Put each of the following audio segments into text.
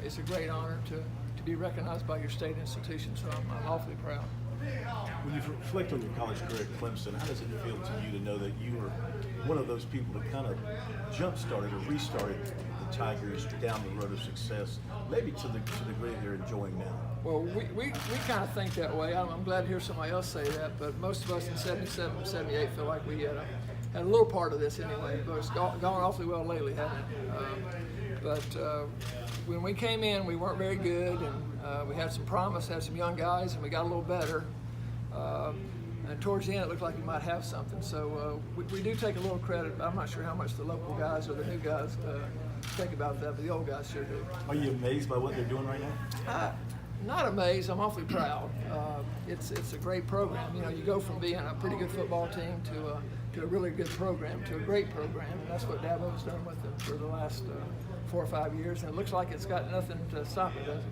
it's a great honor to be recognized by your state institution. So I'm awfully proud. When you reflect on your college career at Clemson, how does it feel to you to know that you were one of those people that kind of jump-started or restarted the Tigers down the road of success, maybe to the degree they're enjoying now? Well, we kind of think that way. I'm glad to hear somebody else say that, but most of us in 77, 78 feel like we had a little part of this anyway, but it's gone awfully well lately, hasn't it? When we came in, we weren't very good, and we had some promise, had some young guys, and we got a little better. And towards the end, it looked like we might have something. So we do take a little credit. I'm not sure how much the local guys or the new guys think about that, but the old guys sure do. Are you amazed by what they're doing right now? Not amazed. I'm awfully proud. It's a great program. You know, you go from being a pretty good football team to a really good program, to a great program, and that's what Dabo's done with it for the last 4 or 5 years. And it looks like it's got nothing to stop it, does it?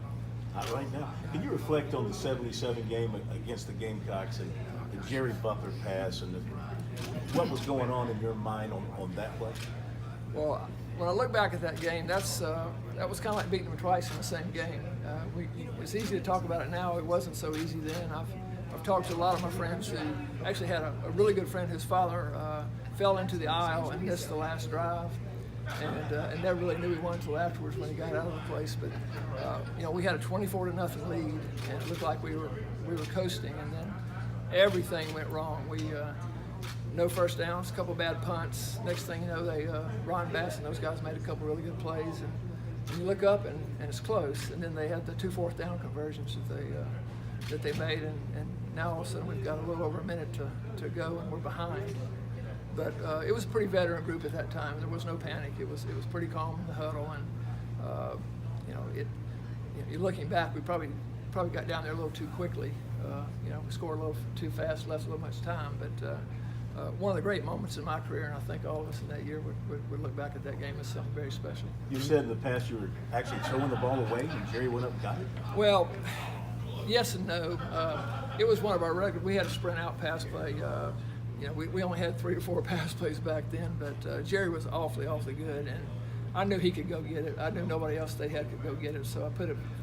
Not right now. Can you reflect on the 77 game against the Gamecocks and the Jerry Butler pass and what was going on in your mind on that play? Well, when I look back at that game, that was kind of like beating them twice in the same game. It's easy to talk about it now. It wasn't so easy then. I've talked to a lot of my friends who actually had a really good friend whose father fell into the aisle and missed the last drive. And never really knew he won until afterwards when he got out of the place. But you know, we had a 24-0 lead, and it looked like we were coasting. And then everything went wrong. No first downs, a couple bad punts. Next thing you know, Ron Bass and those guys made a couple really good plays. And you look up and it's close. And then they had the 2 fourth down conversions that they made. And now all of a sudden we've got a little over a minute to go and we're behind. But it was a pretty veteran group at that time. There was no panic. It was pretty calm in the huddle, and you're looking back, we probably got down there a little too quickly. We scored a little too fast, left a little much time. But one of the great moments in my career, and I think all of us in that year would look back at that game as something very special. You said in the past you were actually throwing the ball away, and Jerry went up and got it. Well, yes and no. It was one of our regular. We had a sprint out pass play. We only had 3 to 4 pass plays back then, but Jerry was awfully good, and I knew he could go get it. I knew nobody else they had could go get it, so I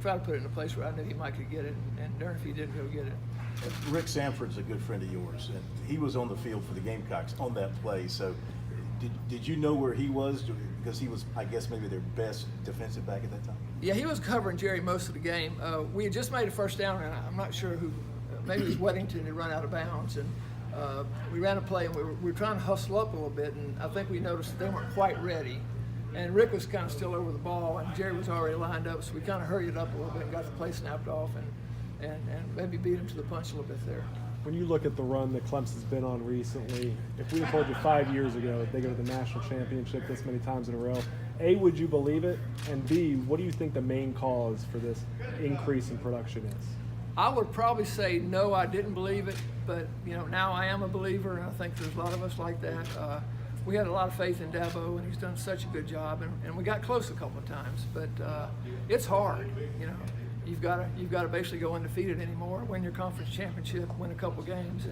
tried to put it in a place where I knew he might could get it, and darn if he didn't go get it. Rick Sanford's a good friend of yours, and he was on the field for the Gamecocks on that play. So, did you know where he was? Because he was, I guess, maybe their best defensive back at that time. Yeah, he was covering Jerry most of the game. We had just made a first down, and I'm not sure who. Maybe it was Weddington had run out of bounds, and we ran a play, and we were trying to hustle up a little bit, and I think we noticed that they weren't quite ready. And Rick was kind of still over the ball, and Jerry was already lined up, so we kind of hurried it up a little bit and got the play snapped off, and maybe beat him to the punch a little bit there. When you look at the run that Clemson's been on recently, if we had told you 5 years ago they go to the national championship this many times in a row, A, would you believe it? And B, what do you think the main cause for this increase in production is? I would probably say no, I didn't believe it, but now I am a believer, and I think there's a lot of us like that. We had a lot of faith in Dabo, and he's done such a good job, and we got close a couple of times, but it's hard. You've got to basically go undefeated anymore, win your conference championship, win a couple games,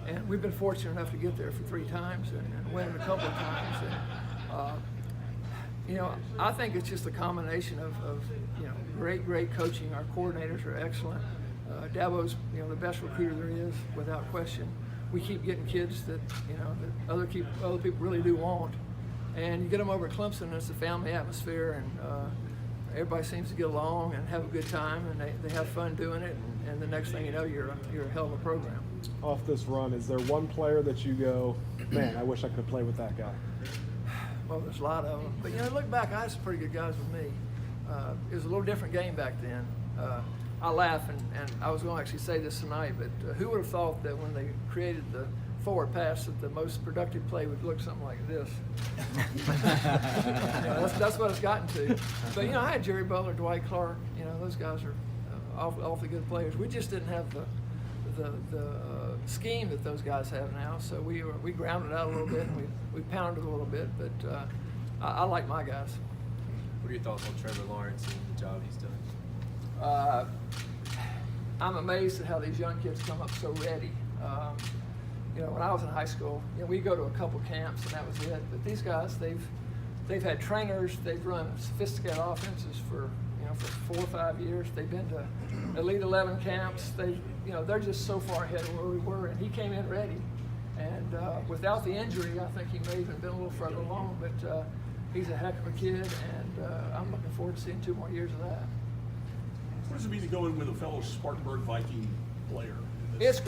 and we've been fortunate enough to get there for 3 times and win it a couple of times. And, I think it's just a combination of great coaching. Our coordinators are excellent. Dabo's the best recruiter there is, without question. We keep getting kids that that other people really do want, and you get them over at Clemson, and it's a family atmosphere, and everybody seems to get along and have a good time, and they have fun doing it, and the next thing you know, you're a hell of a program. Off this run, is there one player that you go, man, I wish I could play with that guy? Well, there's a lot of them, but look back, I had some pretty good guys with me. It was a little different game back then. I laugh, and I was going to actually say this tonight, but who would have thought that when they created the forward pass that the most productive play would look something like this? That's what it's gotten to. But I had Jerry Butler, Dwight Clark. Those guys are awfully good players. We just didn't have the scheme that those guys have now. So we grounded out a little bit, and we pounded a little bit. But I like my guys. What are your thoughts on Trevor Lawrence and the job he's done? I'm amazed at how these young kids come up so ready. When I was in high school, we'd go to a couple camps and that was it. But these guys, they've had trainers, they've run sophisticated offenses for 4 or 5 years. They've been to Elite 11 camps. They're just so far ahead of where we were, and he came in ready. And without the injury, I think he may even been a little further along. But he's a heck of a kid, and I'm looking forward to seeing 2 more years of that. What does it mean to go in with a fellow Spartanburg Viking player? It's